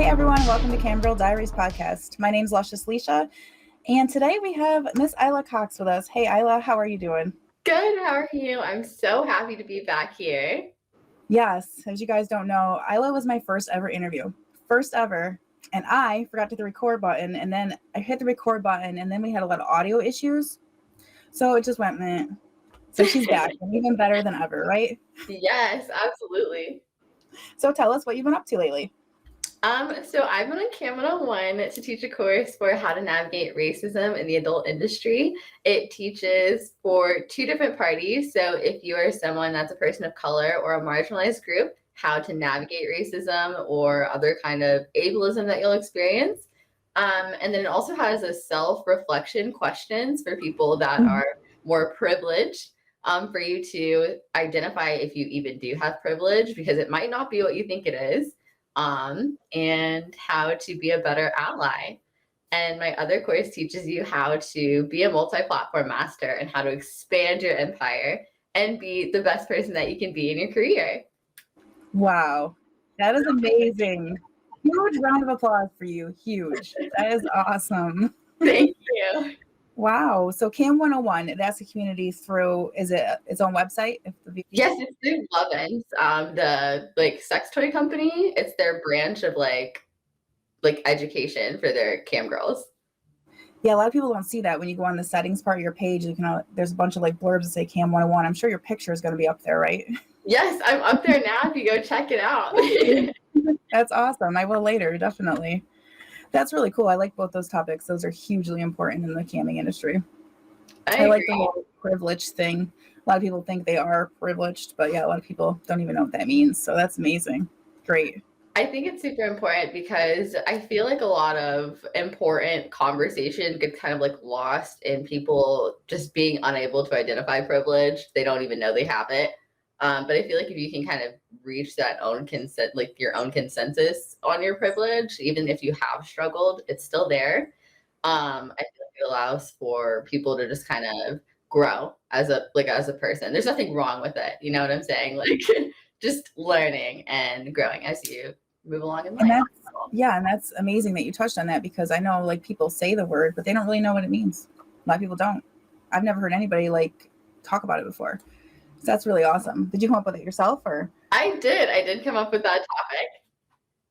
Hey everyone, welcome to Cam Girl Diaries podcast. My name's Luscious Leisha, and today we have Miss Isla Cox with us. Hey Isla, how are you doing? Good, how are you? I'm so happy to be back here. Yes, as you guys don't know, Isla was my first ever interview. First ever. And I forgot to hit the record button, and then I hit the record button, and then we had a lot of audio issues. So it just went, meh. So she's back, and even better than ever, right? Yes, absolutely. So tell us what you've been up to lately. So I've been on Cam 101 to teach a course for how to navigate racism in the adult industry. It teaches for two different parties. So if you are someone that's a person of color or a marginalized group, how to navigate racism or other kind of ableism that you'll experience. And then it also has a self-reflection questions for people that are more privileged. For you to identify if you even do have privilege, because it might not be what you think it is, and how to be a better ally. And my other course teaches you how to be a multi-platform master and how to expand your empire and be the best person that you can be in your career. Wow, that is amazing. Huge round of applause for you. Huge. That is awesome. Thank you. Wow. So Cam 101, that's a community through, is it its own website? Yes, it's through Lovin's, the sex toy company. It's their branch of like education for their cam girls. Yeah, a lot of people don't see that when you go on the settings part of your page. You can there's a bunch of like blurbs that say Cam 101. I'm sure your picture is going to be up there, right? Yes, I'm up there now if you go check it out. That's awesome. I will later, definitely. That's really cool. I like both those topics. Those are hugely important in the camming industry. I like the whole privilege thing. A lot of people think they are privileged, but yeah, a lot of people don't even know what that means. So that's amazing. Great. I think it's super important because I feel like a lot of important conversation gets kind of like lost in people just being unable to identify privilege. They don't even know they have it. But I feel like if you can kind of reach that own consent, like your own consensus on your privilege, even if you have struggled, it's still there. I feel like it allows for people to just kind of grow as a person. There's nothing wrong with it. You know what I'm saying? Like just learning and growing as you move along in life. And that's amazing that you touched on that, because I know like people say the word, but they don't really know what it means. A lot of people don't. I've never heard anybody like talk about it before. So that's really awesome. Did you come up with it yourself, or? I did come up with that topic.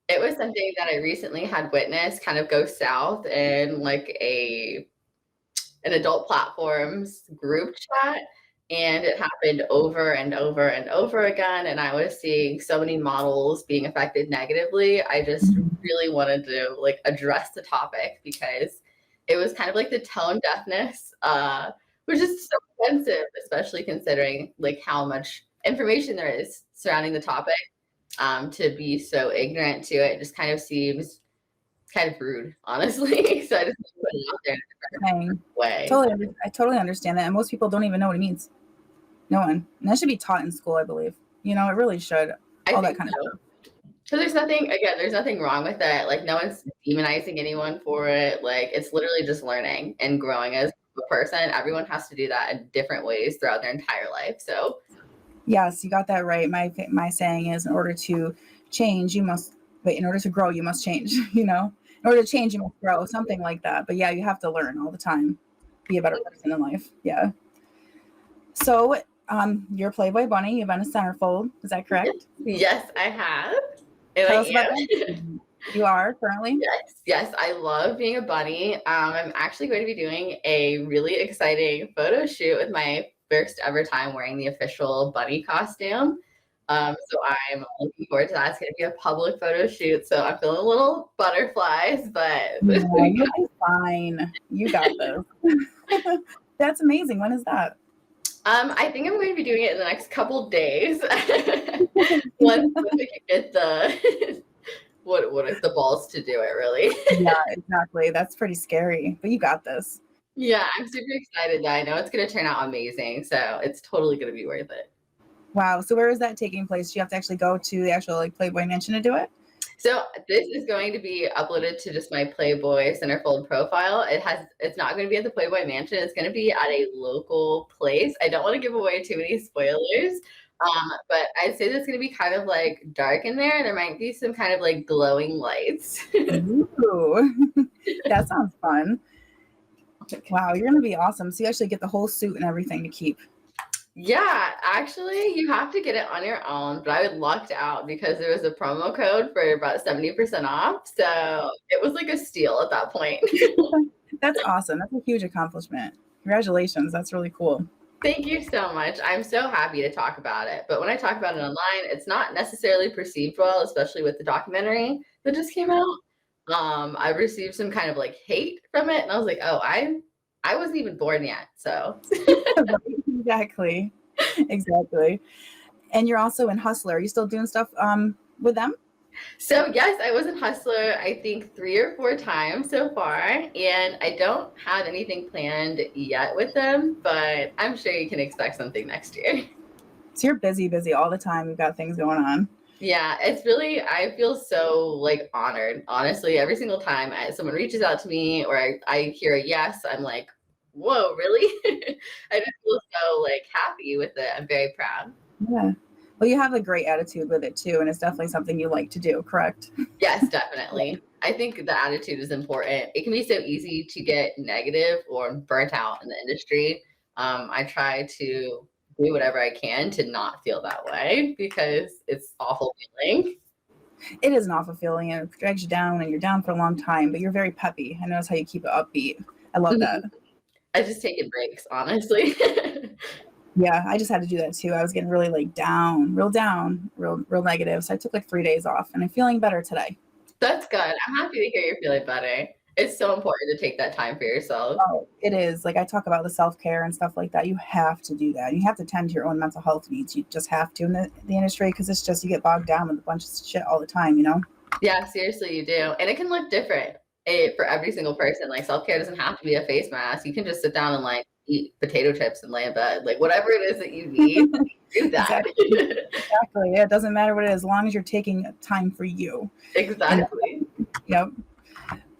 It was something that I recently had witnessed kind of go south in like an adult platforms group chat. And it happened over and over and over again. And I was seeing so many models being affected negatively. I just really wanted to like address the topic because it was kind of like the tone deafness, which is so offensive, especially considering like how much information there is surrounding the topic. To be so ignorant to it just kind of seems kind of rude, honestly. So I just put it out there in a different way. I totally understand that. And most people don't even know what it means. No one. And that should be taught in school, I believe. You know, it really should. All that kind of stuff. So there's nothing wrong with it. Like no one's demonizing anyone for it. Like it's literally just learning and growing as a person. Everyone has to do that in different ways throughout their entire life. So yes, you got that right. My saying is, in order to change, you must wait. In order to grow, you must change. You know, in order to change, you must grow. Something like that. But yeah, you have to learn all the time. Be a better person in life. Yeah. So, you're Playboy Bunny. You've been a Centerfold. Is that correct? Yes, I have. Tell us about that. You are currently? Yes. I love being a bunny. I'm actually going to be doing a really exciting photo shoot with my first ever time wearing the official bunny costume. So I'm looking forward to that. It's going to be a public photo shoot. So I'm feeling a little butterflies, but you'll be fine. You got this. That's amazing. When is that? I think I'm going to be doing it in the next couple days. Once we can get the what is the balls to do it, really. Yeah, exactly. That's pretty scary, but you got this. Yeah, I'm super excited. I know it's going to turn out amazing, so it's totally going to be worth it. Wow. So where is that taking place? Do you have to actually go to the actual like Playboy Mansion to do it? So this is going to be uploaded to just my Playboy Centerfold profile. It's not going to be at the Playboy Mansion. It's going to be at a local place. I don't want to give away too many spoilers, But I'd say that's going to be kind of like dark in there. There might be some kind of like glowing lights. Ooh, that sounds fun. Wow, you're gonna be awesome. So you actually get the whole suit and everything to keep. Yeah, actually, you have to get it on your own, but I lucked out because there was a promo code for about 70% off. So it was like a steal at that point. That's awesome. That's a huge accomplishment. Congratulations. That's really cool. Thank you so much. I'm so happy to talk about it. But when I talk about it online, it's not necessarily perceived well, especially with the documentary that just came out. I received some kind of like hate from it, and I was like, oh, I wasn't even born yet. So Exactly. Exactly. And you're also in Hustler. Are you still doing stuff with them? So yes, I was in Hustler, I think 3 or 4 times so far, and I don't have anything planned yet with them, but I'm sure you can expect something next year. So you're busy, busy all the time. You've got things going on. Yeah, it's really, I feel so like honored. Honestly, every single time someone reaches out to me or I hear a yes, I'm like, whoa, really? I just feel so like happy with it. I'm very proud. Yeah. Well, you have a great attitude with it too, and it's definitely something you like to do, correct? Yes, definitely. I think the attitude is important. It can be so easy to get negative or burnt out in the industry. I try to do whatever I can to not feel that way because it's awful feeling. It is an awful feeling and it drags you down and you're down for a long time, but you're very peppy. I notice how you keep it upbeat. I love that. I just take it breaks, honestly. Yeah, I just had to do that too. I was getting really like down, real negative. So I took like 3 days off and I'm feeling better today. That's good. I'm happy to hear you're feeling better. It's so important to take that time for yourself. Oh, it is. Like I talk about the self-care and stuff like that. You have to do that. You have to tend to your own mental health needs. You just have to in the industry because it's just you get bogged down with a bunch of shit all the time, you know? Yeah, seriously, you do. And it can look different for every single person. Like self care doesn't have to be a face mask. You can just sit down and like eat potato chips and lay in bed. Like whatever it is that you need, do that. Exactly. Exactly. Yeah, it doesn't matter what it is, as long as you're taking time for you. And Exactly. yep.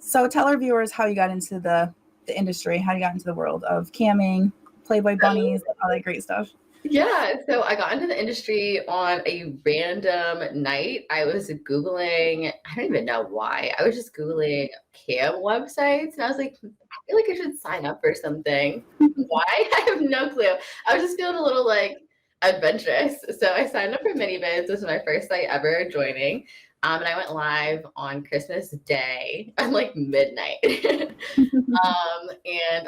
So tell our viewers how you got into the industry, how you got into the world of camming, Playboy bunnies, all that great stuff. Yeah, so I got into the industry on a random night. I was Googling, I don't even know why. I was just Googling cam websites and I was like, I feel like I should sign up for something. Why? I have no clue. I was just feeling a little like adventurous. So I signed up for MiniVids. This was my first site ever joining. And I went live on Christmas Day at like midnight. And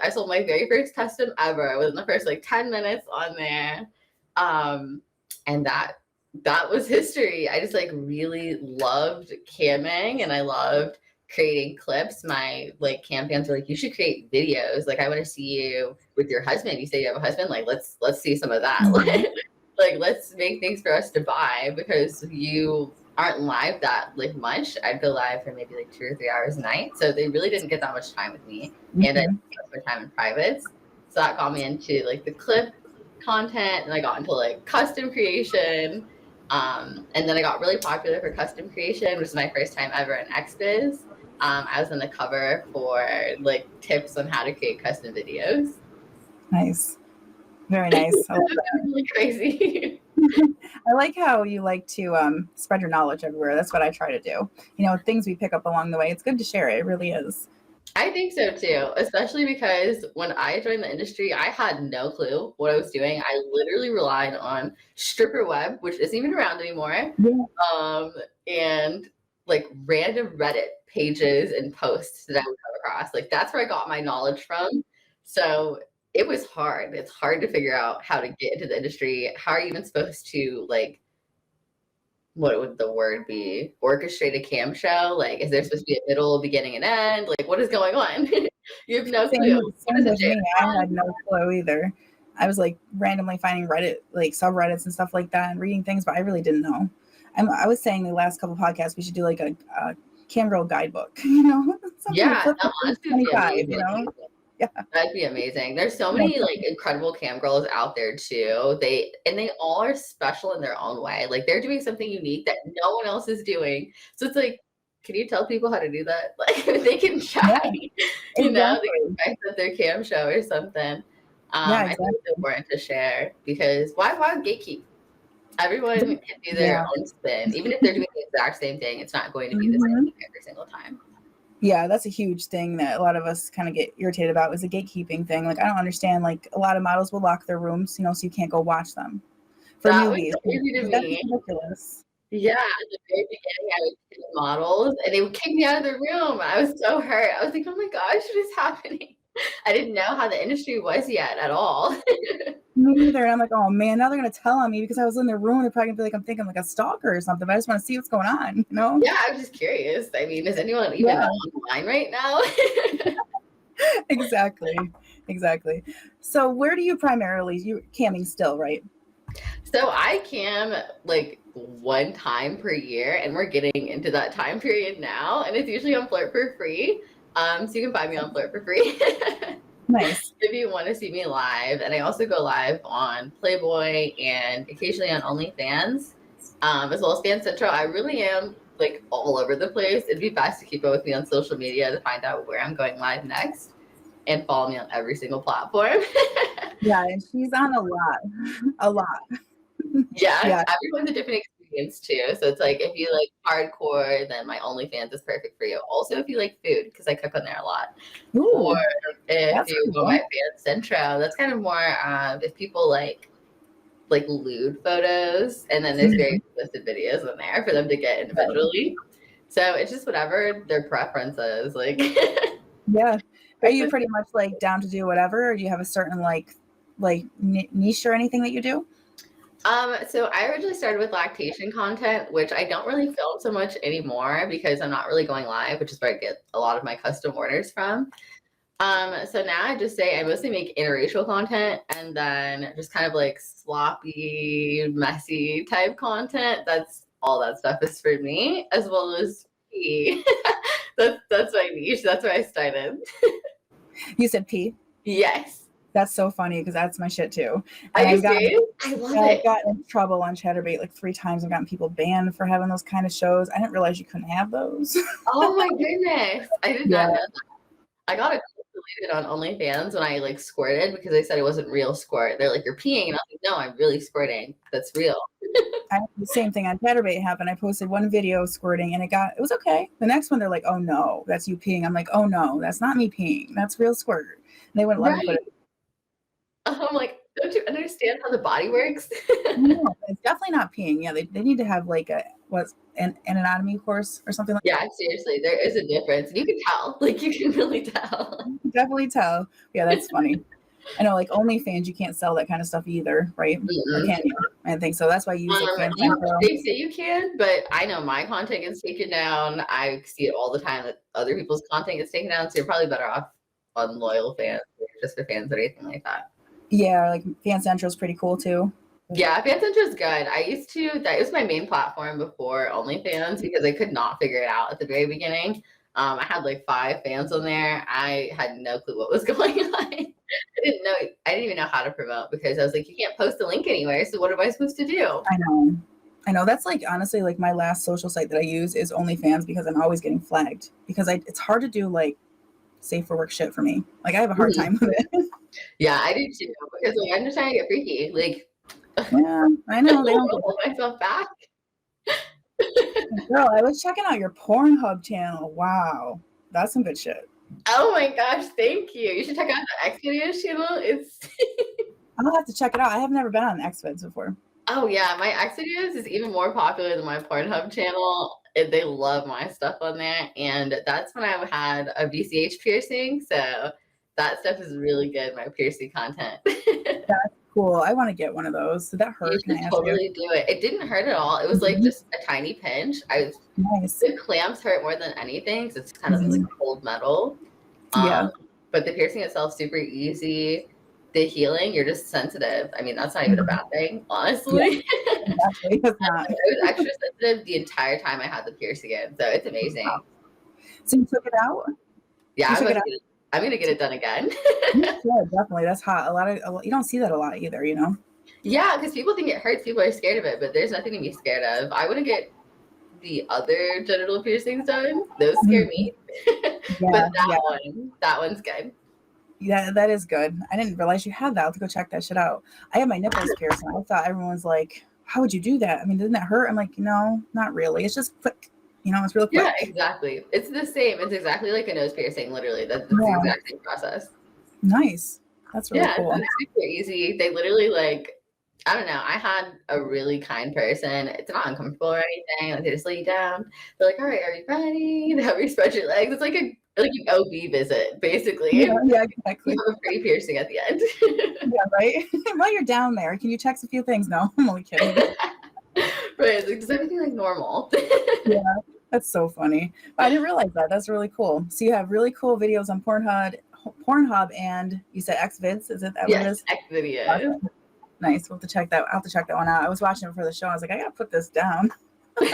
I sold my very first custom ever within the first like 10 minutes on there. And that was history. I just like really loved camming and I loved creating clips. My like cam fans were like, you should create videos. Like I want to see you with your husband. You say you have a husband, like let's see some of that. Like let's make things for us to buy because you aren't live that like much. I'd go live for maybe like 2 or 3 hours a night. So they really didn't get that much time with me. And I spent my time in privates. So that got me into like the clip content and I got into like custom creation. And then I got really popular for custom creation, which is my first time ever in XBiz. I was on the cover for like tips on how to create custom videos. Nice. Very nice. I love that. Really crazy. I like how you like to spread your knowledge everywhere. That's what I try to do. You know, things we pick up along the way. It's good to share it. It really is. I think so too, especially because when I joined the industry, I had no clue what I was doing. I literally relied on stripper web, which isn't even around anymore, Yeah. and like random Reddit pages and posts that I would come across. Like that's where I got my knowledge from. So it was hard. It's hard to figure out how to get into the industry. How are you even supposed to like what would the word be? Orchestrate a cam show? Like, is there supposed to be a middle, beginning, and end? Like, what is going on? You have no clue. What Same is a with me. I had no clue either. I was like randomly finding Reddit, like subreddits and stuff like that, and reading things, but I really didn't know. I was saying the last couple podcasts we should do like a Cam Girl guidebook, you know, something to Yeah, flip no, to honestly, 25, you know. Yeah. that'd be amazing. There's so many like incredible cam girls out there too. They all are special in their own way. Like they're doing something unique that no one else is doing. So it's like, can you tell people how to do that? Like they can try, Yeah, you know, they exactly. can try at their cam show or something. Yeah, I think exactly. it's important to share because why gatekeep? Everyone can do their own spin. Even if they're doing the exact same thing, it's not going to be the same thing every single time. Yeah, that's a huge thing that a lot of us kind of get irritated about, is the gatekeeping thing. Like, I don't understand. Like, a lot of models will lock their rooms, so you can't go watch them for That was newbies. crazy to That's me. ridiculous. Yeah, at the very beginning, I would see the models, and they would kick me out of the room. I was so hurt. I was like, "Oh my gosh, what is happening?" I didn't know how the industry was yet at all. Me neither. And I'm like, oh man, now they're gonna tell on me because I was in their room. They're probably gonna be like, I'm thinking like a stalker or something. But I just want to see what's going on, Yeah, I was just curious. I mean, is anyone even online right now? Exactly. So where do you primarily camming still, right? So I cam like one time per year, and we're getting into that time period now, and it's usually on Flirt for free. So you can find me on Flirt for free. Nice. If you want to see me live. And I also go live on Playboy and occasionally on OnlyFans, as well as Fan Central. I really am like all over the place. It'd be best to keep up with me on social media to find out where I'm going live next, and follow me on every single platform. Yeah, and she's on a lot. Yeah, everyone's a different experience too. So it's like, if you like hardcore, then my OnlyFans is perfect for you. Also, if you like food, because I cook on there a lot. Ooh, or if you cool. go my Fan Central, that's kind of more if people like lewd photos, and then there's very explicit videos in there for them to get individually. So it's just whatever their preference is. Like, yeah. Are you pretty much like down to do whatever, or do you have a certain like niche or anything that you do? So I originally started with lactation content, which I don't really film so much anymore because I'm not really going live, which is where I get a lot of my custom orders from. So now I just say I mostly make interracial content, and then just kind of like sloppy, messy type content. That's all that stuff is for me, as well as pee. That's my niche. That's where I started. You said P. Yes. That's so funny because that's my shit too. Are And you serious? I love it. I've gotten in trouble on Chatterbait like 3 times. I've gotten people banned for having those kind of shows. I didn't realize you couldn't have those. Oh my goodness. I did not know that. I got a deleted on OnlyFans when I like squirted, because they said it wasn't real squirt. They're like, "You're peeing," and I was like, "No, I'm really squirting. That's real." I had the same thing on Chatterbait happened. I posted one video squirting and it was okay. The next one they're like, "Oh no, that's you peeing." I'm like, "Oh no, that's not me peeing. That's real squirt." And they wouldn't let me put it. I'm like, don't you understand how the body works? No, it's definitely not peeing. Yeah, they need to have like an anatomy course or something like that. Yeah, seriously, there is a difference. You can tell. Like, you can really tell. You can definitely tell. Yeah, that's funny. I know, like OnlyFans, you can't sell that kind of stuff either, right? Or can you? I think so. That's why you use like Fan Central. They say you can, but I know my content gets taken down. I see it all the time that other people's content gets taken down. So you're probably better off on loyal fans, or just for fans or anything like that. Yeah, like Fan Central is pretty cool too. Yeah, Fan Central is good. That was my main platform before OnlyFans, because I could not figure it out at the very beginning. I had like 5 fans on there. I had no clue what was going on. I didn't even know how to promote, because I was like, you can't post a link anywhere. So what am I supposed to do? I know. That's like, honestly, like my last social site that I use is OnlyFans, because I'm always getting flagged, because it's hard to do like safe for work shit for me. Like I have a hard time with it. Yeah, I do too, because like, I'm just trying to get freaky. Like, yeah, I know. They don't hold myself back. Girl, I was checking out your Pornhub channel. Wow, that's some good shit. Oh my gosh, thank you. You should check out the X videos channel. I'll have to check it out. I have never been on Xvids before. Oh yeah, my X videos is even more popular than my Pornhub channel. They love my stuff on there, and that's when I had a BCH piercing. So that stuff is really good. My piercing content. That's cool. I want to get one of those. Did that hurt? You should totally do it. It didn't hurt at all. It was like just a tiny pinch. Nice. The clamps hurt more than anything, because it's kind of like cold metal. Yeah. But the piercing itself, super easy. The healing, you're just sensitive. I mean, that's not even a bad thing, honestly. Yeah, exactly. It's not. I was extra sensitive the entire time I had the piercing in, so it's amazing. Wow. So you took it out? Yeah, I'm gonna get it done again. Yeah, definitely. That's hot. You don't see that a lot either, you know? Yeah, because people think it hurts. People are scared of it, but there's nothing to be scared of. I wouldn't get the other genital piercings done. Those scare me. But that one's good. Yeah, that is good. I didn't realize you had that. I'll have to go check that shit out. I had my nipples pierced, and I thought everyone was like, how would you do that? I mean, doesn't that hurt? I'm like, no, not really. It's just quick. It's real quick. Yeah, exactly. It's the same. It's exactly like a nose piercing, literally. That's the Yeah. exact same process. Nice. That's really Yeah, cool. it's super easy. They literally like, I don't know. I had a really kind person. It's not uncomfortable or anything. Like they just lay you down. They're like, "All right, are you ready?" They have you spread your legs. It's like an OB visit, basically. Yeah, yeah, You exactly. have a pretty piercing at the end. Yeah, right. While you're down there, can you text a few things? No, I'm only kidding. Right. It's like, does everything like normal? Yeah, that's so funny. I didn't realize that. That's really cool. So you have really cool videos on Pornhub, and you said Xvids. Is it that what it Yes, is? X videos. Awesome. Nice. We'll have to check that. I'll have to check that one out. I was watching it for the show. I was like, I gotta put this down. I'm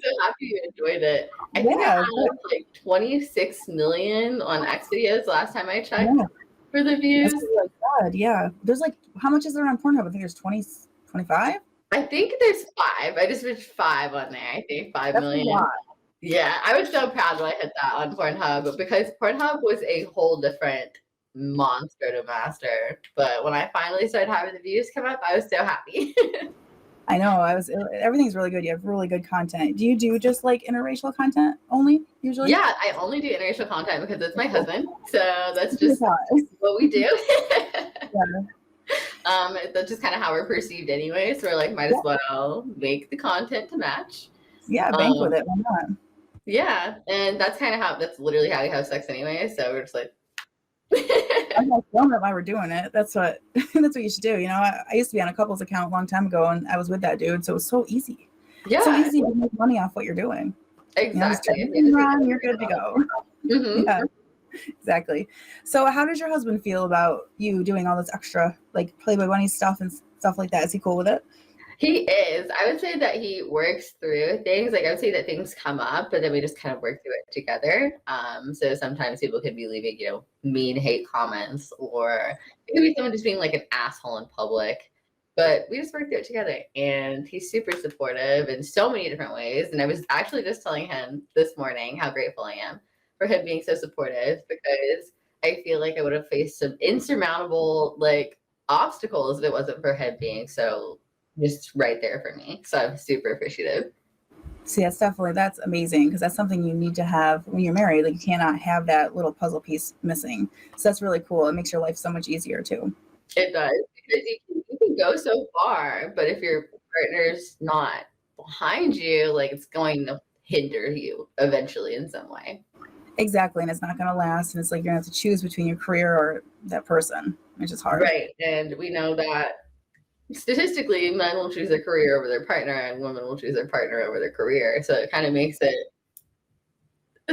so happy you enjoyed it. I think I Yeah, had like 26 million on X videos last time I checked yeah. for the That's views. really good. Yeah. There's like, how much is there on Pornhub? I think there's 20, 25. I think there's 5. I just reached 5 on there. I think 5 That's a million. lot. Yeah, I was so proud when I hit that on Pornhub because Pornhub was a whole different monster to master. But when I finally started having the views come up, I was so happy. I know. Everything's really good. You have really good content. Do you do just like interracial content only usually? Yeah, I only do interracial content because it's my husband. So that's Yeah. just what we do. Yeah. That's just kind of how we're perceived anyway. So we're like, might as well make the content to match. Yeah, bank with it. Why not? Yeah, and that's literally how we have sex anyway. So we're just like, I'm not filming it while we're doing it. That's what you should do. I used to be on a couples account a long time ago, and I was with that dude, so it was so easy. yeah, So easy to make money off what you're doing. exactly. You're good to go. Mm-hmm. Yeah, exactly. So how does your husband feel about you doing all this extra like Playboy Bunny stuff and stuff like that? Is he cool with it? He is. I would say that he works through things. Like I would say that things come up, but then we just kind of work through it together. So sometimes people could be leaving, mean hate comments, or it could be someone just being like an asshole in public. But we just work through it together. And he's super supportive in so many different ways. And I was actually just telling him this morning how grateful I am for him being so supportive, because I feel like I would have faced some insurmountable like obstacles if it wasn't for him being so just right there for me. So I'm super appreciative. See, that's amazing, because that's something you need to have when you're married. Like you cannot have that little puzzle piece missing. So that's really cool. It makes your life so much easier too. It does, because you can go so far, but if your partner's not behind you, like it's going to hinder you eventually in some way. Exactly, and it's not going to last. And it's like you're going to have to choose between your career or that person, which is hard. Right, and we know that statistically, men will choose their career over their partner, and women will choose their partner over their career. So it kind of makes it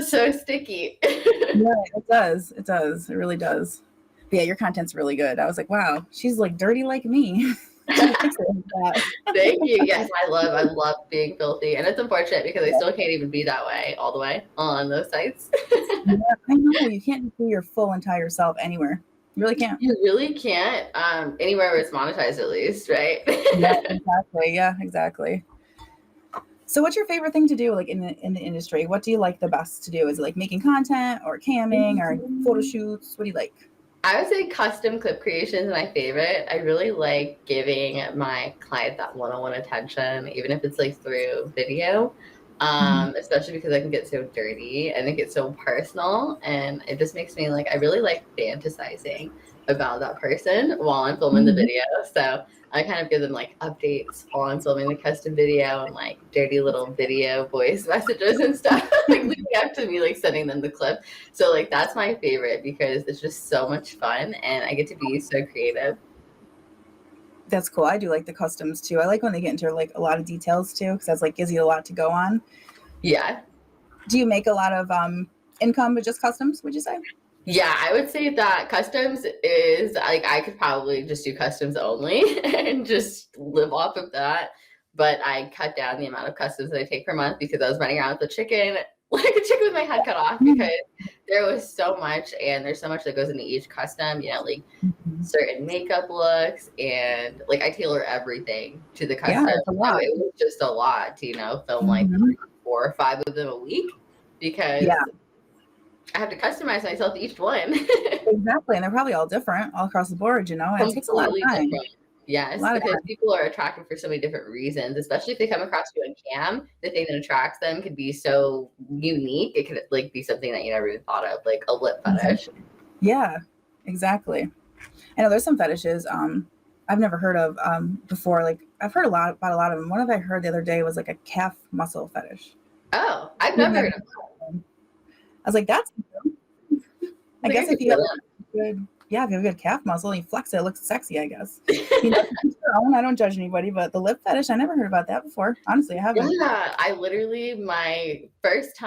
so sticky. Yeah, it does. It does. It really does. But yeah, your content's really good. I was like, wow, she's like dirty like me. Thank you. Yes, I love being filthy, and it's unfortunate because I still can't even be that way all the way on those sites. Yeah, I know. You can't do your full entire self anywhere. You really can't. You really can't anywhere where it's monetized, at least, right? Yeah, exactly. Yeah, exactly. So what's your favorite thing to do like in the industry? What do you like the best to do? Is it like making content or camming or photo shoots? What do you like? I would say custom clip creation is my favorite. I really like giving my client that one-on-one attention, even if it's like through video, especially because I can get so dirty and it gets so personal, and it just makes me like, I really like fantasizing about that person while I'm filming the video. So I kind of give them like updates while I'm filming the custom video, and like dirty little video voice messages and stuff like leading up to me like sending them the clip. So like that's my favorite because it's just so much fun and I get to be so creative. That's cool. I do like the customs too. I like when they get into like a lot of details too, because that's like gives you a lot to go on. Yeah. Do you make a lot of income with just customs, would you say? Yeah, I would say that customs is like, I could probably just do customs only and just live off of that. But I cut down the amount of customs that I take per month because I was running around with a chicken, like a chicken with my head cut off, because there was so much, and there's so much that goes into each custom, like certain makeup looks, and like I tailor everything to the custom. Yeah, it's a lot. So it was just a lot to, film like 3, 4, or 5 of them a week, because I have to customize myself to each one. Exactly. And they're probably all different all across the board, and it takes a lot of time. A Yes, lot of because people are attracted for so many different reasons, especially if they come across you on cam. The thing that attracts them could be so unique. It could like be something that you never even thought of, like a lip fetish. yeah, exactly. I know there's some fetishes I've never heard of before. Like I've heard a lot about a lot of them. One of I heard the other day was like a calf muscle fetish. Oh, I've I've never never heard of heard of them. I was like, that's I like I guess could if you have feel a good, yeah, if you have a good calf muscle and you flex it, it looks sexy, I guess. You know, that. to each their own. I don't judge anybody, but the lip fetish, I never heard about that before. Honestly, I haven't. Yeah, I literally my first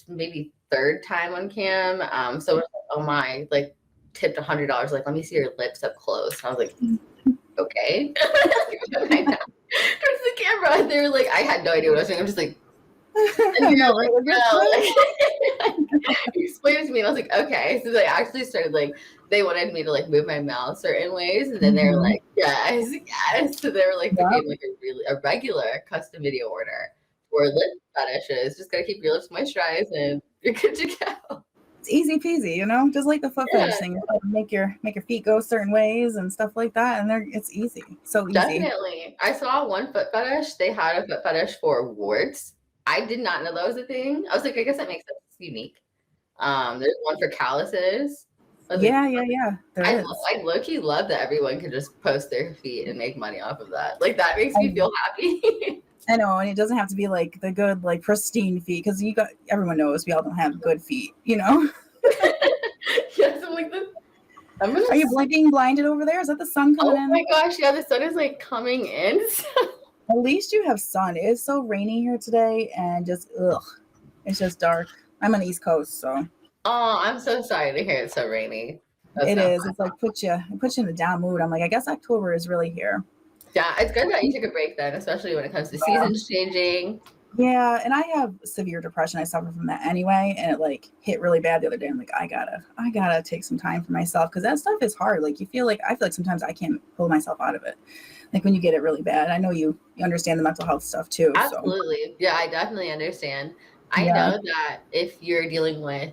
maybe third time on cam, so it was like, oh my, like tipped $100, like let me see your lips up close. And I was like, okay. Towards the camera, and they were like, I had no idea what I was doing. I'm just like, and I they're know, like, right? Is this good? no, like, explain it to me, and I was like, okay. So they actually started like they wanted me to like move my mouth certain ways, and then they were Mhm. like, yes, yes. So they were like Yeah, became like a regular custom video order for lip fetishes. Just gotta keep your lips moisturized, and you're good to go. it's easy peasy, you know, just like the foot Yeah, fetish thing. Make your feet go certain ways and stuff like that, and it's easy, so easy. definitely. I saw one foot fetish. They had a foot fetish for warts. I did not know that was a thing. I was like, I guess that makes sense. It's unique. There's one for calluses. I was like, Yeah, there is. I low-key love that everyone can just post their feet and make money off of that. Like that makes I, me feel happy. I know, and it doesn't have to be like the good, like pristine feet, because you got everyone knows we all don't have good feet, you know. Yes, I'm like this. I'm gonna. Are you being blinded over there? Is that the sun coming Oh my in? gosh, yeah, the sun is like coming in. At least you have sun. It is so rainy here today, and just ugh, it's just dark. I'm on the East Coast, so Oh, I'm so sorry to hear it's so rainy. That's it not is. It's like it puts you in a down mood. I'm like, I guess October is really here. yeah, it's good that you took a break then, especially when it comes to seasons changing. Yeah, and I have severe depression. I suffer from that anyway, and it like hit really bad the other day. I'm like, I gotta take some time for myself because that stuff is hard. Like I feel like sometimes I can't pull myself out of it. Like when you get it really bad. I know you understand the mental health stuff too. So Absolutely. Yeah, I definitely understand. I yeah, know that if you're dealing with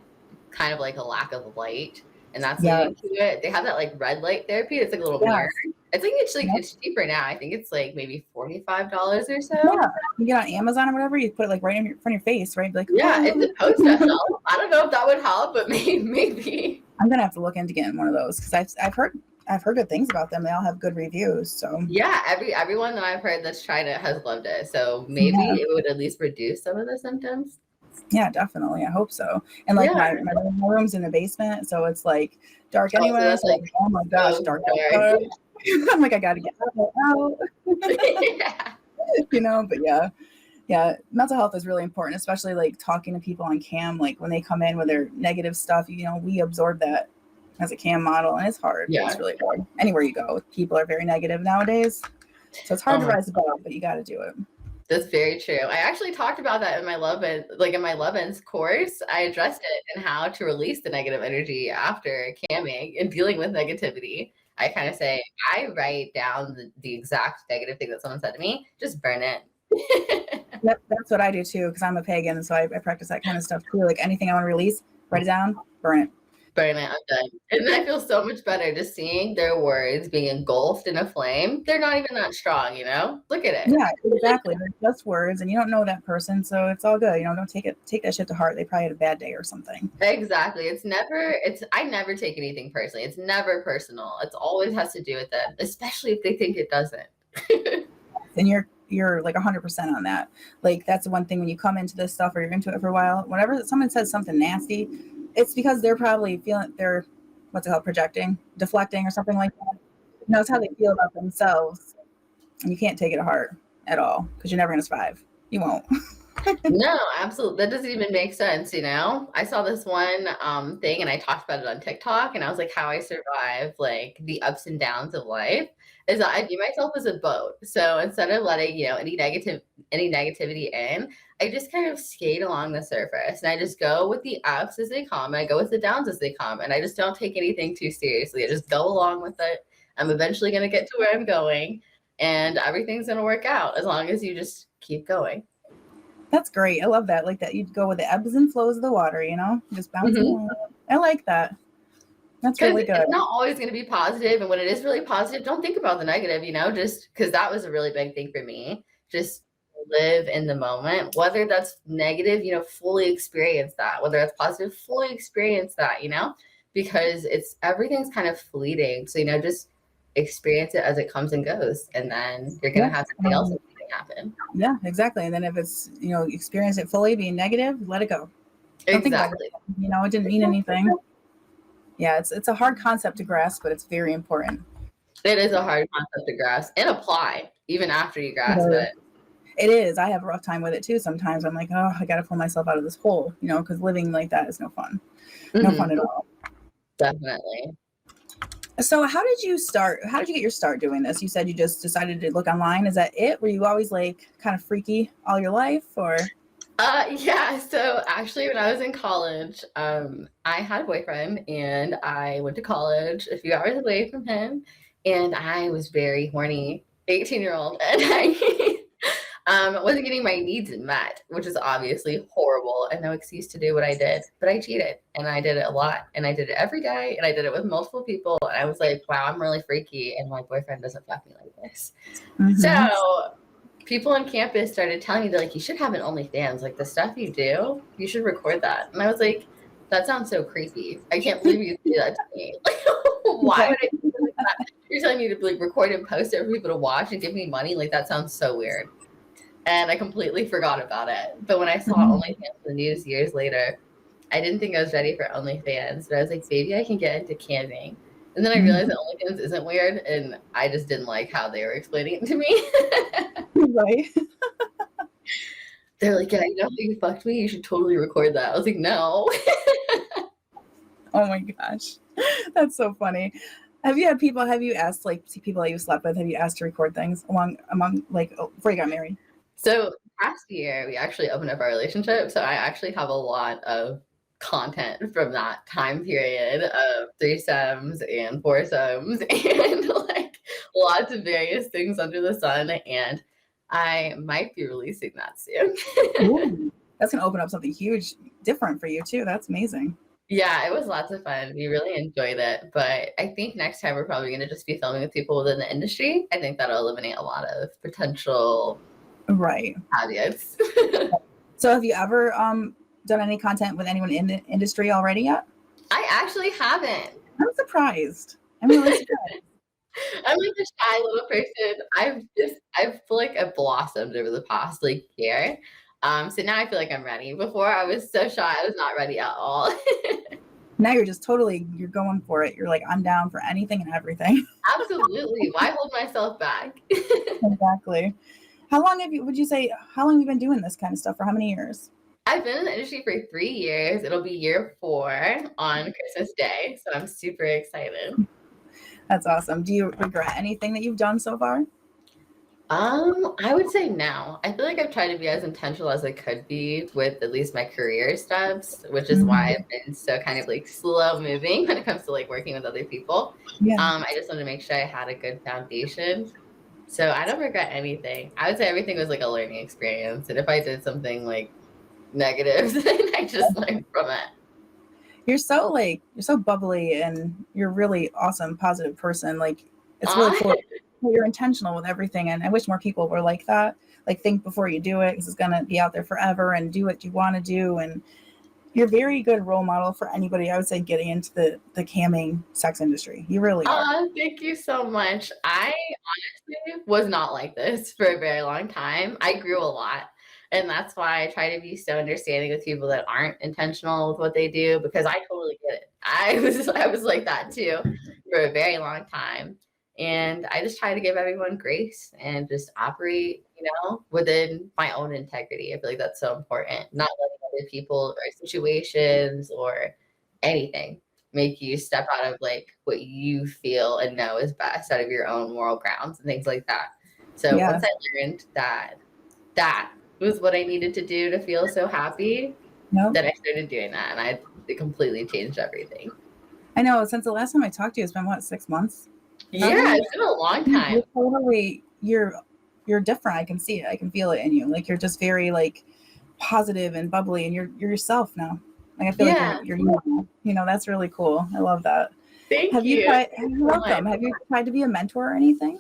kind of like a lack of light and that's yeah, leading to it, they have that like red light therapy. It's like a little mirror. yes, I think yep, it's cheaper now. I think it's like maybe $45 or yeah. so. You get on Amazon or whatever, you put it like right in front of your face, right? Like, Yeah, it's oh, supposed to help. I don't know if that would help, but maybe. I'm gonna have to look into getting one of those because I've heard good things about them. They all have good reviews. So Yeah, everyone that I've heard that's tried it has loved it. So maybe yeah, it would at least reduce some of the symptoms. yeah, definitely. I hope so. And like Yeah. my room's in the basement, so it's like dark Oh, so anyway. that's So I'm like like, oh my gosh, so dark dark. outside. I'm like, I gotta get out, Yeah. you know. But yeah, yeah, mental health is really important, especially like talking to people on cam. Like when they come in with their negative stuff, you know, we absorb that as a cam model, and it's hard. Yeah. It's really hard. Anywhere you go, people are very negative nowadays, so it's hard to Oh rise above, but you got to do it. That's very true. I actually talked about that in my in my Lovin's course. I addressed it and how to release the negative energy after camming and dealing with negativity. I kind of say I write down the exact negative thing that someone said to me, just burn it. Yep, that's what I do too, because I'm a pagan, so I practice that kind of stuff too. Like anything I want to release, write it down, burn it. Burn it, I'm done. And I feel so much better just seeing their words being engulfed in a flame. They're not even that strong, you know? Look at it. Yeah, exactly. They're just words, and you don't know that person, so it's all good. You know, don't take that shit to heart. They probably had a bad day or something. Exactly. I never take anything personally. It's never personal. It's always has to do with them, especially if they think it doesn't. And you're like 100% on that. Like that's the one thing when you come into this stuff or you're into it for a while. Whenever someone says something nasty, it's because they're probably feeling they're what's it called projecting, deflecting, or something like that. You know, it's how they feel about themselves, and you can't take it to heart at all because you're never gonna survive. You won't. No, absolutely. That doesn't even make sense, you know? I saw this one thing and I talked about it on TikTok and I was like, how I survive like the ups and downs of life is that I view myself as a boat. So instead of letting, you know, any negativity in, I just kind of skate along the surface and I just go with the ups as they come and I go with the downs as they come and I just don't take anything too seriously. I just go along with it. I'm eventually gonna get to where I'm going and everything's gonna work out as long as you just keep going. That's great. I love that. Like that you'd go with the ebbs and flows of the water. You know, just bouncing Mhm. along. I like that. That's Because really good. it's not always going to be positive, and when it is really positive, don't think about the negative, just because that was a really big thing for me. Just live in the moment, whether that's negative, fully experience that. Whether that's positive, fully experience that, because everything's kind of fleeting. So, just experience it as it comes and goes, and then you're going to have something else happen. Yeah, exactly. And then if it's, experience it fully, being negative, let it go. Don't think about it. It didn't mean anything. Yeah, it's a hard concept to grasp, but it's very important. It is a hard concept to grasp and apply even after you grasp it. It is. I have a rough time with it too. Sometimes I'm like, oh, I got to pull myself out of this hole, because living like that is no fun. No fun at all. Definitely. So how did you start? How did you get your start doing this? You said you just decided to look online. Is that it? Were you always like kind of freaky all your life, or? Yeah. So actually, when I was in college, I had a boyfriend, and I went to college a few hours away from him, and I was very horny 18-year-old, and I wasn't getting my needs met, which is obviously horrible and no excuse to do what I did. But I cheated, and I did it a lot, and I did it every day, and I did it with multiple people. And I was like, wow, I'm really freaky, and my boyfriend doesn't fuck me like this. Mm-hmm. So people on campus started telling me, they're like, you should have an OnlyFans. Like, the stuff you do, you should record that. And I was like, that sounds so creepy. I can't believe you do that to me. Like, why would I do like that? You're telling me to like record and post it for people to watch and give me money? Like, that sounds so weird. And I completely forgot about it. But when I saw OnlyFans in the news years later, I didn't think I was ready for OnlyFans. But I was like, maybe I can get into camming. And then I realized that OnlyFans isn't weird, and I just didn't like how they were explaining it to me. Right. They're like, yeah, how you fucked me? You should totally record that. I was like, no. Oh my gosh. That's so funny. Have you asked like people that you slept with, have you asked to record things among like before you got married? So last year we actually opened up our relationship. So I actually have a lot of content from that time period of threesomes and foursomes and like lots of various things under the sun. And I might be releasing that soon. Ooh, that's going to open up something huge, different for you too. That's amazing. Yeah, it was lots of fun. We really enjoyed it. But I think next time we're probably going to just be filming with people within the industry. I think that'll eliminate a lot of potential caveats. So have you ever done any content with anyone in the industry already yet? I actually haven't. I'm surprised. I'm really surprised. I'm like a shy little person. I feel like I've blossomed over the past like year. So now I feel like I'm ready. Before I was so shy, I was not ready at all. Now you're just you're going for it. You're like, I'm down for anything and everything. Absolutely. Why hold myself back? Exactly. How long have you been doing this kind of stuff? For how many years? I've been in the industry for 3 years. It'll be year 4 on Christmas Day. So I'm super excited. That's awesome. Do you regret anything that you've done so far? I would say no. I feel like I've tried to be as intentional as I could be with at least my career steps, which is why I've been so kind of like slow moving when it comes to like working with other people. Yeah. I just wanted to make sure I had a good foundation. So I don't regret anything. I would say everything was like a learning experience. And if I did something like negative, then I just learned from it. You're so bubbly, and you're a really awesome, positive person. Like, it's really cool. You're intentional with everything, and I wish more people were like that. Like, think before you do it, because it's gonna be out there forever, and do what you want to do. And you're a very good role model for anybody, I would say, getting into the camming sex industry. You really are. Thank you so much. I honestly was not like this for a very long time. I grew a lot. And that's why I try to be so understanding with people that aren't intentional with what they do, because I totally get it. I was like that too for a very long time. And I just try to give everyone grace and just operate, within my own integrity. I feel like that's so important. Not letting other people or situations or anything make you step out of like what you feel and know is best out of your own moral grounds and things like that. So once I learned that was what I needed to do to feel so happy, then I started doing that, and it completely changed everything. I know. Since the last time I talked to you, it's been 6 months? Yeah, it's been a long time. You're different. I can see it. I can feel it in you. Like, you're just very like positive and bubbly, and you're yourself now. Like, I feel like you're that's really cool. I love that. Thank Have you you tried? so You're much. welcome. Have you tried to be a mentor or anything?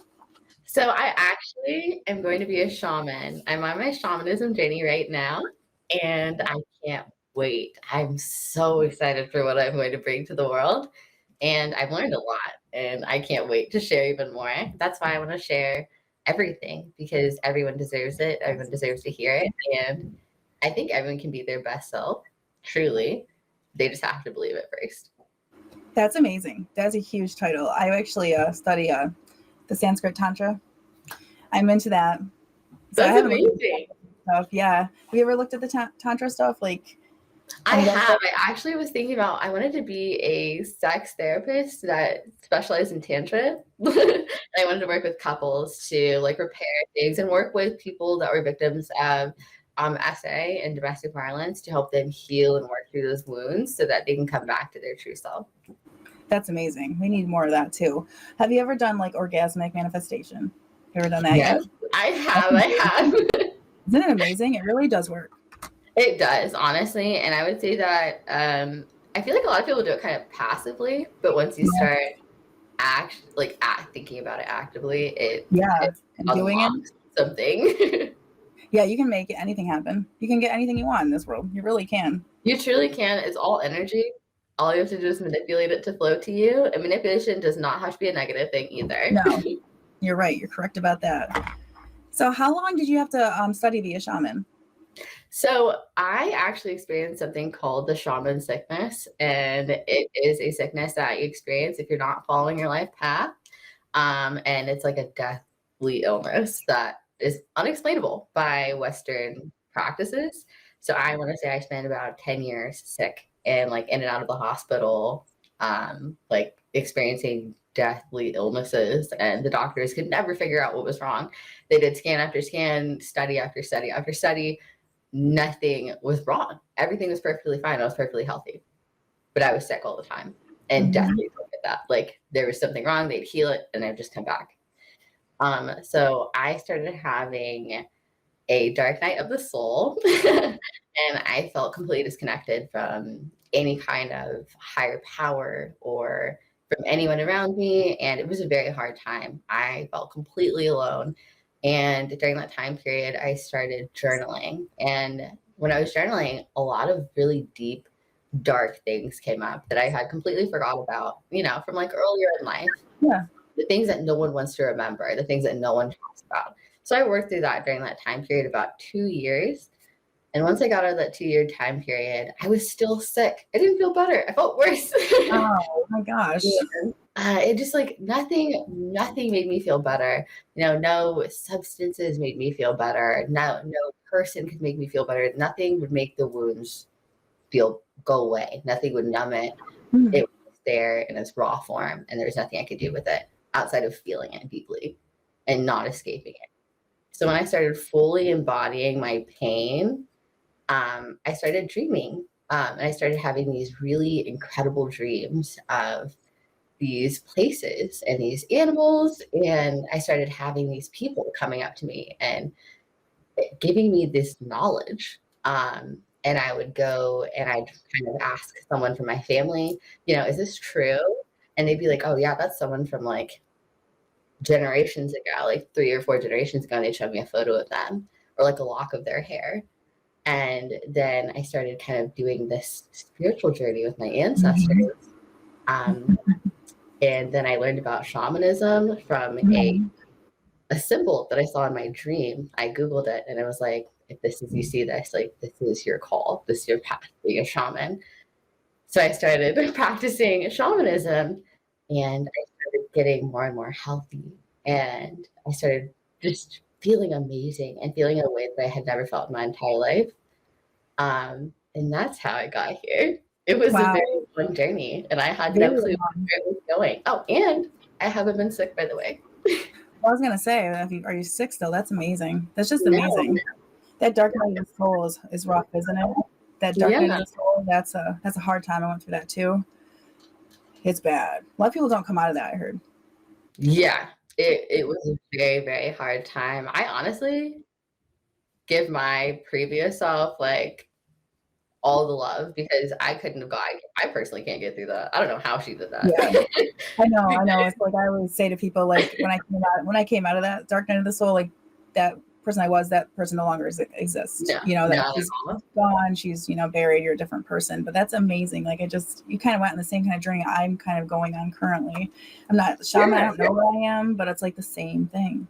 So I actually am going to be a shaman. I'm on my shamanism journey right now, and I can't wait. I'm so excited for what I'm going to bring to the world. And I've learned a lot, and I can't wait to share even more. That's why I want to share everything because everyone deserves it. Everyone deserves to hear it. And I think everyone can be their best self, truly. They just have to believe it first. That's amazing. That's a huge title. I actually study the Sanskrit Tantra. I'm into that. So I That's haven't looked at amazing. the stuff. Yeah. Have you ever looked at the Tantra stuff? Like I any of that have. stuff? I actually was thinking about I wanted to be a sex therapist that specialized in tantra. I wanted to work with couples to like repair things and work with people that were victims of SA and domestic violence to help them heal and work through those wounds so that they can come back to their true self. That's amazing. We need more of that too. Have you ever done like orgasmic manifestation? You ever done that yet? Yes, I That's have. I amazing. have. Isn't it amazing? It really does work. It does, honestly. And I would say that I feel like a lot of people do it kind of passively, but once you Yeah. start thinking about it actively, Yeah. it And doing it. unlocks something. Yeah, you can make anything happen. You can get anything you want in this world. You really can. You truly can. It's all energy. All you have to do is manipulate it to flow to you. And manipulation does not have to be a negative thing either. No, you're right. You're correct about that. So how long did you have to study to be a shaman? So I actually experienced something called the shaman sickness, and it is a sickness that you experience if you're not following your life path. And it's like a deathly illness that is unexplainable by Western practices. So I want to say I spent about 10 years sick and like in and out of the hospital, like experiencing deathly illnesses, and the doctors could never figure out what was wrong. They did scan after scan, study after study after study. Nothing was wrong. Everything was perfectly fine. I was perfectly healthy, but I was sick all the time and Mhm. deathly sick at that. Like there was something wrong, they'd heal it, and I'd just come back. So I started having a dark night of the soul, and I felt completely disconnected from any kind of higher power or from anyone around me. And it was a very hard time. I felt completely alone. And during that time period, I started journaling. And when I was journaling, a lot of really deep, dark things came up that I had completely forgot about, from like earlier in life, Yeah. the things that no one wants to remember, the things that no one talks about. So I worked through that during that time period about 2 years. And once I got out of that 2 year time period, I was still sick. I didn't feel better. I felt worse. Oh my gosh. It just like nothing made me feel better. No substances made me feel better. No person could make me feel better. Nothing would make the wounds go away. Nothing would numb it. Hmm. It was there in its raw form, and there was nothing I could do with it outside of feeling it deeply and not escaping it. So when I started fully embodying my pain, I started dreaming. And I started having these really incredible dreams of these places and these animals. And I started having these people coming up to me and giving me this knowledge. And I would go and I'd kind of ask someone from my family, is this true? And they'd be like, oh, yeah, that's someone from like generations ago, like 3 or 4 generations ago. And they'd show me a photo of them or like a lock of their hair. And then I started kind of doing this spiritual journey with my ancestors. Mhm. Um, and then I learned about shamanism from Mhm. a symbol that I saw in my dream. I Googled it and it was like, if you see this, like, this is your call, this is your path, being a shaman. So I started practicing shamanism and I started getting more and more healthy. And I started just feeling amazing and feeling in a way that I had never felt in my entire life. And that's how I got here. It was a Wow. very fun journey, and I had no Very clue long. where it was going. Oh, and I haven't been sick, by the way. I was gonna say, are you sick still? That's amazing. That's just No. amazing. That dark night of the soul is rough, isn't it? That dark night of Yeah. the soul. That's a hard time. I went through that too. It's bad. A lot of people don't come out of that. I heard. Yeah. It was a very, very hard time. I honestly give my previous self, like, all the love because I couldn't have got. I personally can't get through that. I don't know how she did that. Yeah, I know. It's like I always say to people, like when I came out of that dark night of the soul, like that person I was, that person no longer exists. No, You know, that not at she's all. gone, she's, you know, buried, you're a different person. But that's amazing. Like you kind of went on the same kind of journey I'm kind of going on currently. I'm not shaman, I Yeah. don't know where I am, but it's like the same thing.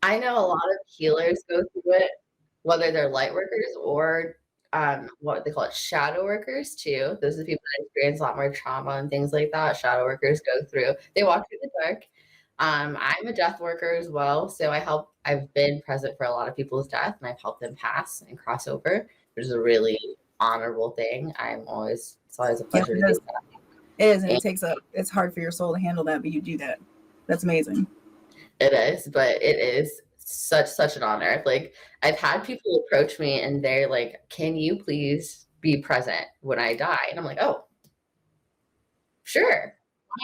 I know a lot of healers go through it, whether they're light workers or what they call it, shadow workers too. Those are the people that experience a lot more trauma and things like that. Shadow workers go through, they walk through the dark. I'm a death worker as well, so I've been present for a lot of people's death and I've helped them pass and cross over, which is a really honorable thing. It's always a Yeah, pleasure to do that. it is, and And it's hard for your soul to handle that, but you do that. That's amazing. it is, but it is such an honor. Like I've had people approach me and they're like, "Can you please be present when I die?" And I'm like, "Oh, sure.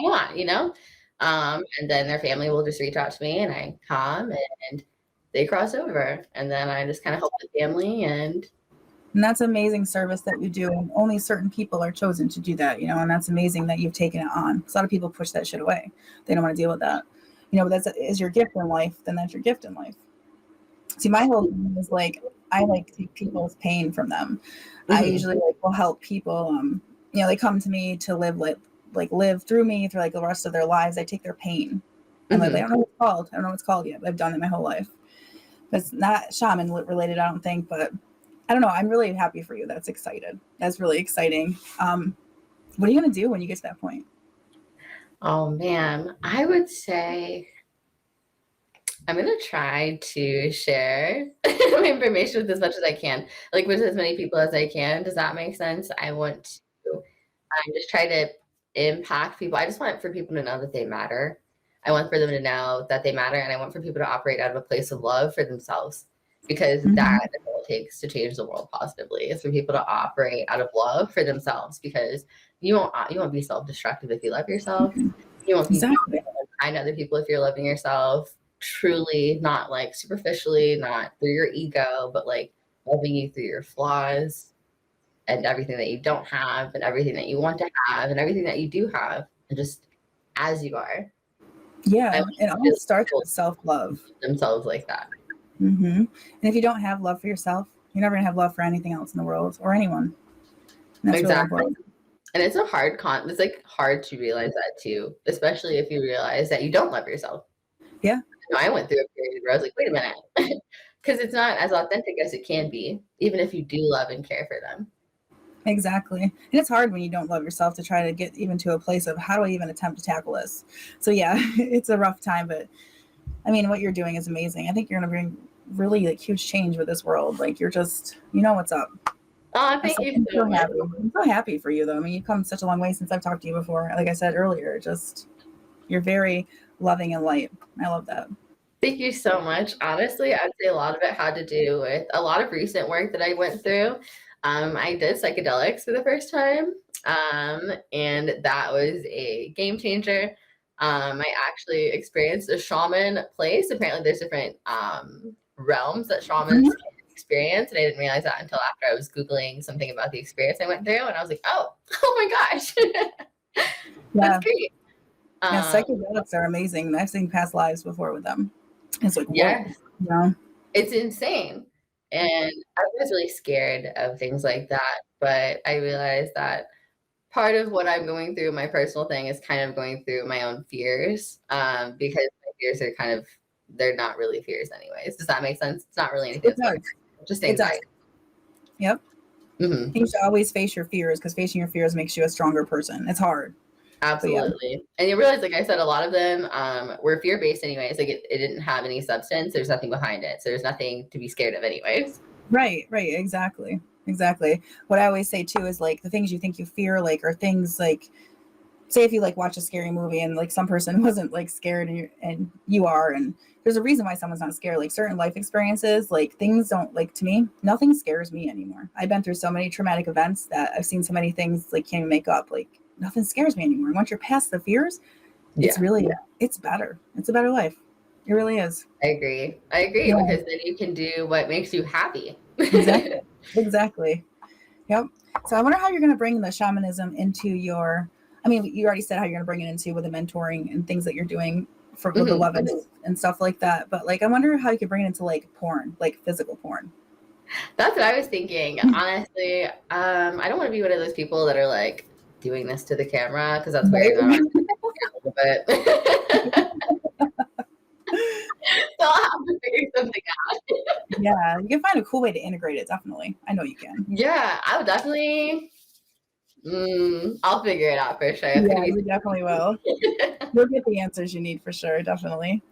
Why not?" You know? And then their family will just reach out to me and I come and they cross over. And then I just kind of help the family And that's amazing service that you do. And only certain people are chosen to do that, you know, and that's amazing that you've taken it on. A lot of people push that shit away. They don't want to deal with that. You know, but is your gift in life, then that's your gift in life. See, my whole thing is like, I like take people's pain from them. I Mhm. usually like will help people. You know, they come to me to live through me through like the rest of their lives. I take their pain. And like, I Mhm. don't know what it's called. I don't know what it's called yet, but I've done it my whole life. It's not shaman related, I don't think, but I don't know. I'm really happy for you. That's excited. That's really exciting. What are you going to do when you get to that point? Oh man, I would say I'm gonna try to share my information with as much as I can, like with as many people as I can. Does that make sense? I want to just try to impact people. I just want for people to know that they matter. I want for them to know that they matter, and I want for people to operate out of a place of love for themselves, because Mm-hmm. that is all it takes to change the world positively. Is for people to operate out of love for themselves, because you won't be self-destructive if you love yourself. You won't be Exactly. kind to other people if you're loving yourself truly, not like superficially, not through your ego, but like loving you through your flaws and everything that you don't have and everything that you want to have and everything that you do have, and just as you are. I Yeah. want It all to starts feel with self love. themselves like that. Mm-hmm. And if you don't have love for yourself, you're never going to have love for anything else in the world or anyone. And that's really Exactly. important. And it's a it's like hard to realize that too, especially if you realize that you don't love yourself. Yeah. I went through a period where I was like, wait a minute, because it's not as authentic as it can be, even if you do love and care for them. Exactly. And it's hard when you don't love yourself to try to get even to a place of how do I even attempt to tackle this? So yeah, it's a rough time, but I mean, what you're doing is amazing. I think you're going to bring really like huge change with this world. Like you're just, you know what's up. Oh, thank you I'm so so much. happy. I'm so happy for you though. I mean, you've come such a long way since I've talked to you before. Like I said earlier, just you're very loving and light. I love that. Thank you so much. Honestly, I'd say a lot of it had to do with a lot of recent work that I went through. I did psychedelics for the first time, and that was a game changer. I actually experienced a shaman place. Apparently, there's different realms that shamans Mhm. can experience, and I didn't realize that until after I was Googling something about the experience I went through, and I was like, oh, oh my gosh, that's Yeah. great. Yeah. Um, Psychedelics are amazing. I've seen past lives before with them. It's like, whoa, yes, you know? it's insane. And I was really scared of things like that, but I realized that part of what I'm going through, my personal thing, is kind of going through my own fears, because my fears are they're not really fears anyways. Does that make sense? It's not really anything It that's going does. on, just It does. anxiety. Yep. Mhm. You should always face your fears because facing your fears makes you a stronger person. It's hard. But yeah. Absolutely. And you realize, like I said, a lot of them were fear-based anyways. Like it didn't have any substance. There's nothing behind it. So there's nothing to be scared of anyways. Right, right, exactly. Exactly. What I always say too is like the things you think you fear like are things like say if you like watch a scary movie and like some person wasn't like scared and you are and there's a reason why someone's not scared like certain life experiences like things don't like to me nothing scares me anymore. I've been through so many traumatic events that I've seen so many things like can't even make up like nothing scares me anymore. Once you're past the fears it's Yeah. really it's better. It's a better life. It really is. I agree. I agree Yeah, because then you can do what makes you happy. exactly. Exactly. Yep. So I wonder how you're going to bring the shamanism into your, I mean, you already said how you're going to bring it into with the mentoring and things that you're doing for with the love and stuff like that. But like, I wonder how you could bring it into like porn, like physical porn. That's what I was thinking. Honestly, I don't want to be one of those people that are like doing this to the camera because that's weird. Right? But so I'll have to figure something out. Yeah, you can find a cool way to integrate it. Definitely. I know you can. Yeah, I would definitely. I'll figure it out for sure. Yeah, you definitely will. You'll get the answers you need for sure. Definitely.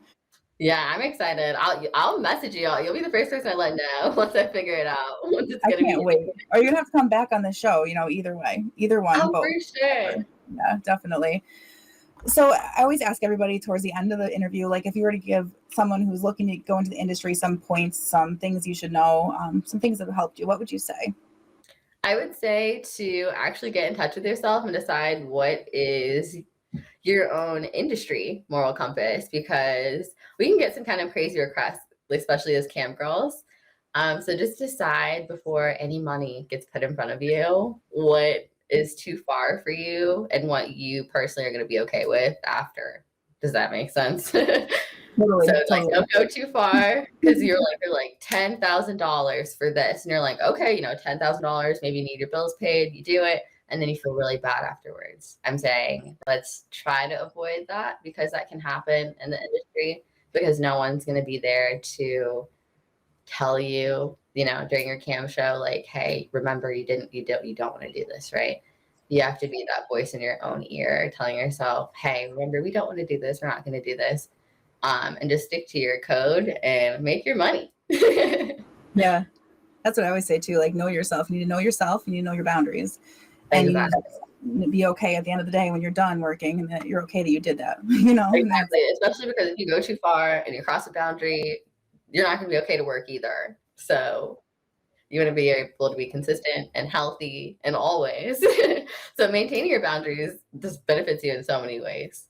Yeah, I'm excited. I'll message you all. You'll be the first person I let know once I figure it out. Once it's I gonna can't be. wait. Or you're gonna have to come back on the show, you know, either way. Either one, Oh, both. for sure. Yeah, definitely. So I always ask everybody towards the end of the interview, like if you were to give someone who's looking to go into the industry some points, some things you should know, some things that have helped you, what would you say? I would say to actually get in touch with yourself and decide what is your own industry moral compass, because we can get some kind of crazy requests, especially as cam girls. So just decide before any money gets put in front of you what is too far for you and what you personally are going to be okay with after. Does that make sense? Totally, So like, totally. don't go too far because you're like $10,000 for this, and you're like, okay, $10,000, maybe you need your bills paid, you do it, and then you feel really bad afterwards. I'm saying let's try to avoid that because that can happen in the industry because no one's going to be there to tell you, during your cam show, like, hey, remember you don't want to do this, right? You have to be that voice in your own ear telling yourself, hey, remember, we don't want to do this. We're not going to do this. And just stick to your code and make your money. Yeah, that's what I always say too. Like, know yourself. You need to know yourself. You need to know your boundaries, and Exactly. you need to be okay at the end of the day when you're done working, and that you're okay that you did that. You know, Exactly. Especially because if you go too far and you cross a boundary, you're not going to be okay to work either. So you want to be able to be consistent and healthy in all ways. So maintaining your boundaries just benefits you in so many ways.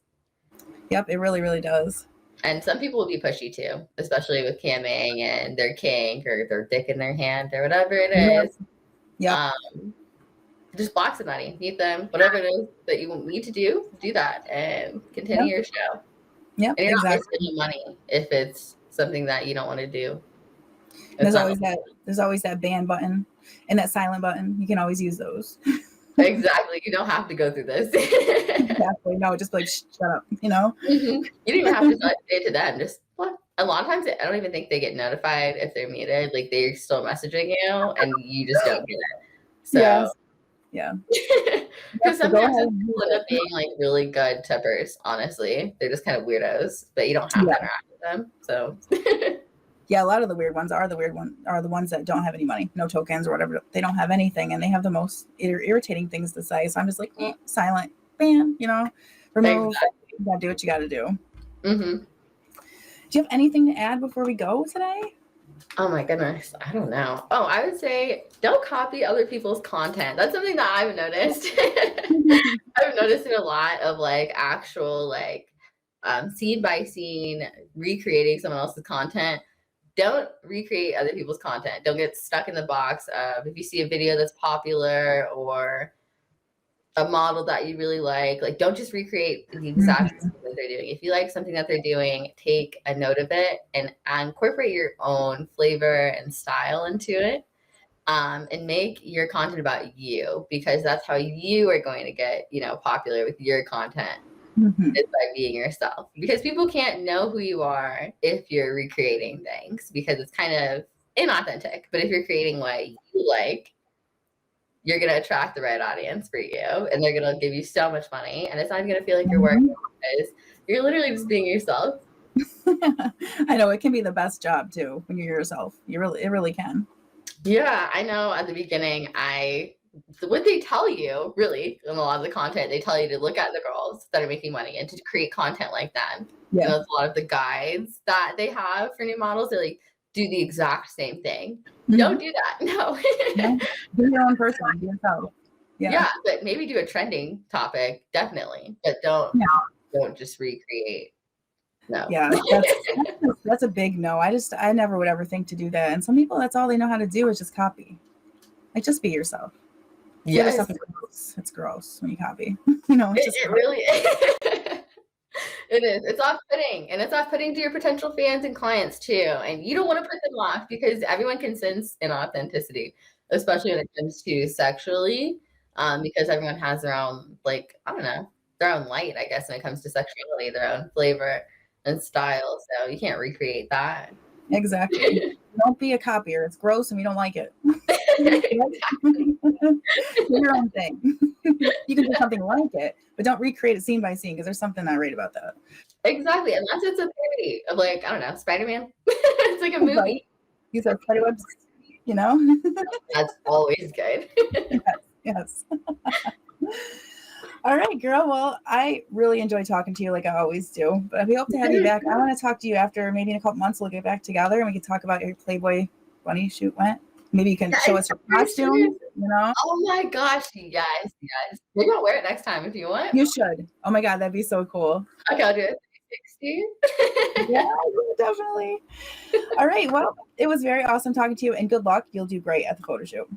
Yep, it really, really does. And some people will be pushy too, especially with camming and their kink or their dick in their hand or whatever it is. Yep. Just block somebody, meet them, whatever it is that you need to do that and continue your show. Yep, And you're exactly. not wasting money if it's something that you don't want to do. There's always that ban button and that silent button. You can always use those. Exactly. You don't have to go through this. Exactly. No, just like shut up, You don't even have to say it to them. Just what? A lot of times, I don't even think they get notified if they're muted. Like they're still messaging you, and you just don't get it. So, yes. Yeah. Because sometimes people end up being like really good tippers. Honestly, they're just kind of weirdos, but you don't have to interact with them. So. Yeah, a lot of the weird ones are the ones that don't have any money, no tokens or whatever. They don't have anything, and they have the most irritating things to say. So I'm just like, silent, ban, remove. Exactly. You gotta do what you gotta do. Mm-hmm. Do you have anything to add before we go today? Oh my goodness, I don't know. Oh, I would say don't copy other people's content. That's something that I've noticed. I've noticed it a lot of like actual like scene by scene recreating someone else's content. Don't recreate other people's content. Don't get stuck in the box of if you see a video that's popular or a model that you really like don't just recreate the exact thing that they're doing. If you like something that they're doing, take a note of it and incorporate your own flavor and style into it. And make your content about you because that's how you are going to get, popular with your content. Is by being yourself because people can't know who you are if you're recreating things because it's kind of inauthentic. But if you're creating what you like, you're going to attract the right audience for you and they're going to give you so much money and it's not going to feel like you're working because you're literally just being yourself. I know it can be the best job too when you're yourself. It really can. Yeah, I know at the beginning, what they tell you really in a lot of the content, they tell you to look at the girls that are making money and to create content like them. Yeah. A lot of the guides that they have for new models, they like do the exact same thing. Don't do that. No. Be your own person. Be yourself. Yeah, but maybe do a trending topic, definitely. But don't just recreate. No. Yeah, that's a big no. I never would ever think to do that. And some people, that's all they know how to do is just copy. Like, just be yourself. Flavor Yes, stuff is gross. It's gross when you copy. You know, it's just it really is. It is. It's off-putting, and it's off-putting to your potential fans and clients too. And you don't want to put them off because everyone can sense inauthenticity, especially when it comes to sexually, because everyone has their own, like, I don't know, their own light, I guess, when it comes to sexuality, their own flavor and style. So you can't recreate that. exactly. Don't be a copier. It's gross and we don't like it. Exactly. Do your own thing. You can do something like it, but don't recreate it scene by scene because there's something not right about that. Exactly. Unless it's a parody of, like, I don't know, Spider-Man. It's like a Right? movie. These are spider webs, you know? That's always good. Yes. All right, girl. Well, I really enjoy talking to you like I always do, but we hope to have you back. I want to talk to you after maybe in a couple months. We'll get back together and we can talk about your Playboy bunny shoot went. Maybe you can show us your costume, you know? Oh my gosh, yes, yes. Maybe I'll wear it next time if you want. You should. Oh my God, that'd be so cool. Okay, I'll do it. 360. Yeah, definitely. All right. Well, it was very awesome talking to you and good luck. You'll do great at the photo shoot.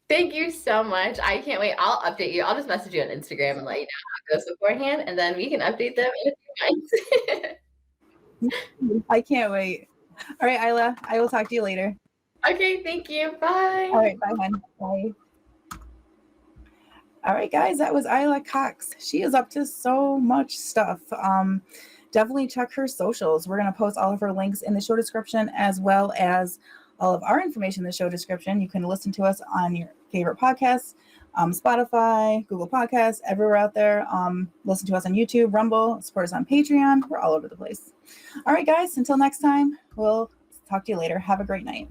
Thank you so much. I can't wait. I'll update you. I'll just message you on Instagram and let you know how it goes beforehand, and then we can update them in a few months. I can't wait. All right, Isla, I will talk to you later. Okay, thank you. Bye. All right, bye, hon. Bye. All right, guys, that was Isla Cox. She is up to so much stuff. Definitely check her socials. We're going to post all of her links in the show description as well as all of our information in the show description. You can listen to us on your favorite podcasts, Spotify, Google Podcasts, everywhere out there. Listen to us on YouTube, Rumble, support us on Patreon. We're all over the place. All right, guys, until next time, we'll talk to you later. Have a great night.